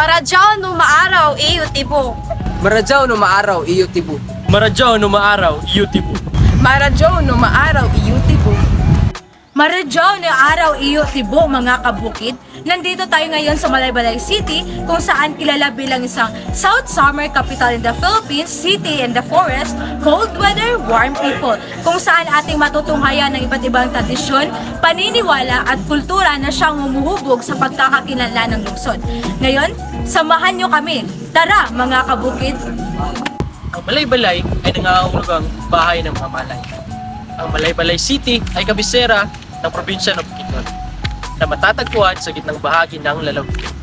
Maradyaw no maaraw iyo tibo. Maradyaw no maaraw iyo tibo. Maradyaw no maaraw iyo tibo. Maradyaw no maaraw iyo tibo. Maradyaw na araw iyo tibo mga kabukid. Nandito tayo ngayon sa Malaybalay City kung saan kilala bilang isang South Summer Capital in the Philippines, City in the Forest, Cold Weather, Warm People, kung saan ating matutunghayan ng iba't ibang tradisyon, paniniwala at kultura na siyang humuhubog sa pagkakakilanlan ng lungsod. Ngayon, samahan nyo kami. Tara mga kabukid! Ang Malaybalay ay nangangahulugang bahay ng mga malay. Ang Malaybalay City ay kabisera ng probinsya ng Bukidnon na matatagpuan sa gitnang bahagi ng lalawigan.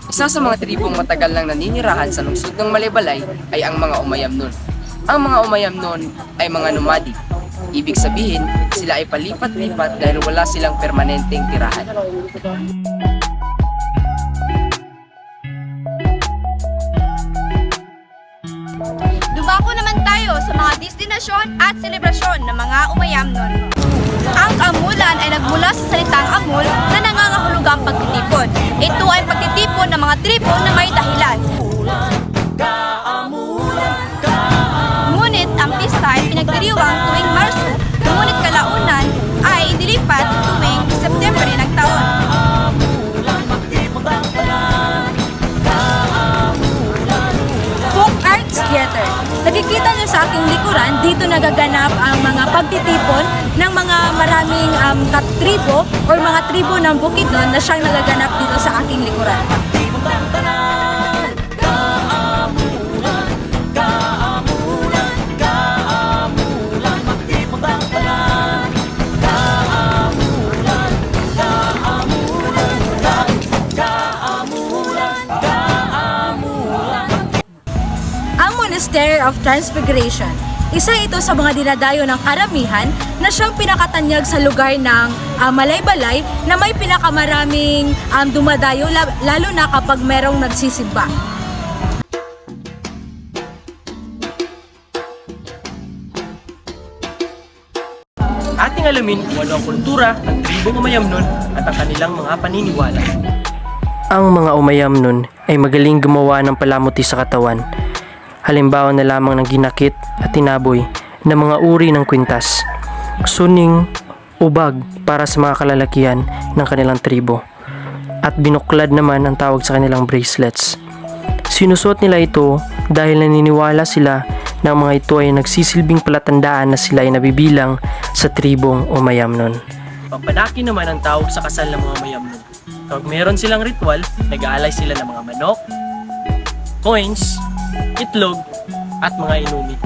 Isa sa mga tribong matagal nang naninirahan sa lungsod ng Malaybalay ay ang mga Umayamnon. Ang mga Umayamnon ay mga nomadic. Ibig sabihin, sila ay palipat-lipat dahil wala silang permanenteng tirahan. Dumako naman tayo sa mga destinasyon at selebrasyon ng mga Umayamnon. Ang amulan ay nagmula sa salitang amul na nangangahulugang pagtitipon. Ito ay pagtitipon ng mga tribo na may dahilan. Ngunit ang pista ay pinagdiriwang tuwing Marso, ngunit kalaunan ay inilipat tuwing September ng taon. Folk Arts Theater. Nakikita niyo sa aking likuran, dito nagaganap ang mga pagtitipon ng mga maraming tribo or mga tribo ng Bukidnon na siyang nagaganap dito sa aking likuran. Monastery of Transfiguration. Isa ito sa mga dinadayo ng karamihan na siyang pinakatanyag sa lugar ng Malaybalay na may pinakamaraming dumadayo lalo na kapag merong nagsisimba. Ating alamin kung ano ang kultura ng tribong Umayamnon at ang kanilang mga paniniwala. Ang mga Umayamnon ay magaling gumawa ng palamuti sa katawan. Halimbawa na lamang ng ginakit at tinaboy ng mga uri ng kwintas, suning, ubag para sa mga kalalakihan ng kanilang tribo, at binuklad naman ang tawag sa kanilang bracelets. Sinusuot nila ito dahil naniniwala sila na ang mga ito ay nagsisilbing palatandaan na sila ay nabibilang sa tribong Umayamnon. Pampanaki naman ang tawag sa kasal ng mga Umayamnon. Kapag meron silang ritual, nag-aalay sila ng mga manok, coins, itlog, at mga inumin.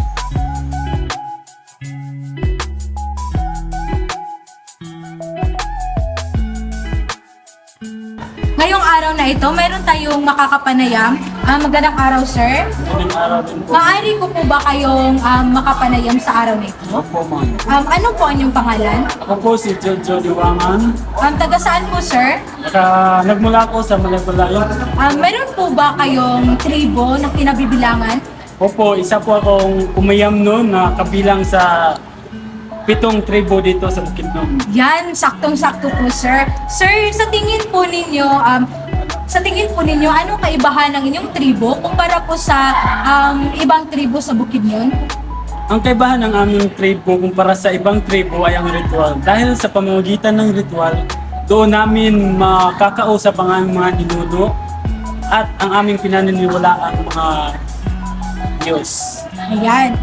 Ngayong araw na ito, meron tayong makakapanayam. Magandang araw, sir. Maaari ko po ba kayong makapanayam sa araw na ito? Opo, ma'am. Ano po ang inyong pangalan? Ako po si Jojo Liwangan. Taga saan po, sir? Nagmula ako sa Malaybalay. Meron po ba kayong tribo na kinabibilangan? Opo, isa po akong Umayamnon na kabilang sa 7 tribo dito sa Bukidnon. Yan, saktong-sakto po, sir. Sir, sa tingin po ninyo, anong kaibahan ng inyong tribo kumpara po sa ibang tribo sa Bukidnon? Ang kaibahan ng aming tribo kumpara sa ibang tribo ay ang ritual. Dahil sa pamamagitan ng ritual, doon namin makakausap ang aming mga ninuno at ang aming pinaniniwalaang mga Diyos. Ayan.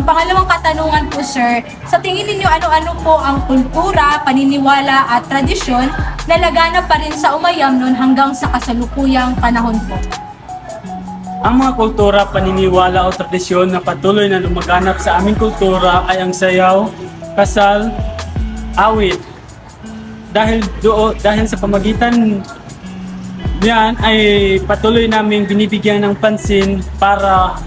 Pangalawang katanungan po, sir. Sa tingin ninyo, ano-ano po ang kultura, paniniwala at tradisyon na laganap pa rin sa Umayamnon hanggang sa kasalukuyang panahon po? Ang mga kultura, paniniwala o tradisyon na patuloy na lumaganap sa aming kultura ay ang sayaw, kasal, awit. Dahil sa pamagitan niyan ay patuloy naming binibigyan ng pansin para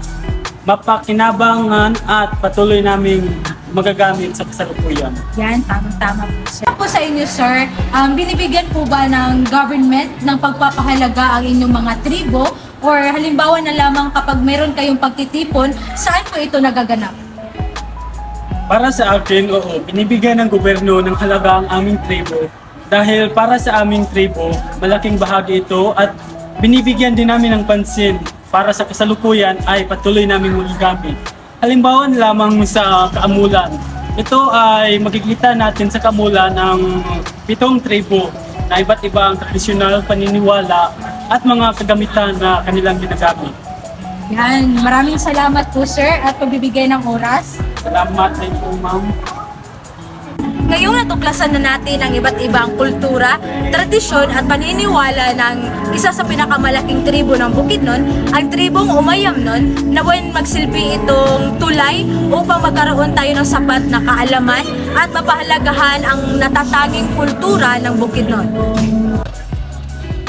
mapakinabangan at patuloy naming magagamit sa kasalukuyan. Yan, tamang-tama po, sir. Po, po sa inyo, sir, binibigyan po ba ng government ng pagpapahalaga ang inyong mga tribo? Or halimbawa na lamang kapag meron kayong pagtitipon, saan po ito nagaganap? Para sa akin, oo, binibigyan ng gobyerno ng halaga ang aming tribo. Dahil para sa aming tribo, malaking bahagi ito at binibigyan din namin ng pansin para sa kasalukuyan ay patuloy naming magagamit. Halimbawa na lamang sa Kaamulan. Ito ay makikita natin sa Kaamulan ng 7 tribo na iba't ibang tradisyonal paniniwala at mga kagamitan na kanilang ginagamit. Yan, maraming salamat po, sir, at pagbibigay ng oras. Salamat din po, ma'am. Ngayong natuklasan na natin ang iba't ibang kultura, tradisyon at paniniwala ng isa sa pinakamalaking tribo ng Bukidnon, ang tribong Umayamnon, na buwan magsilbi itong tulay upang magkaroon tayo ng sapat na kaalaman at mapahalagahan ang natatanging kultura ng Bukidnon.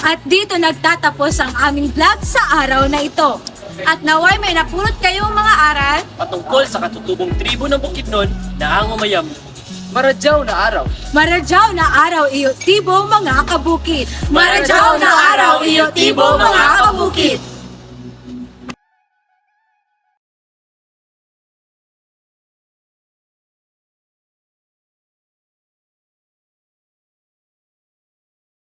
At dito nagtatapos ang aming vlog sa araw na ito. At naway may napulot kayong mga aral Patungkol sa katutubong tribo ng Bukidnon na ang Umayamnon. Maradyaw na araw! Maradyaw na araw iyo tibo mga kabukid. Maradyaw na araw iyo, tibo, mga kabukid.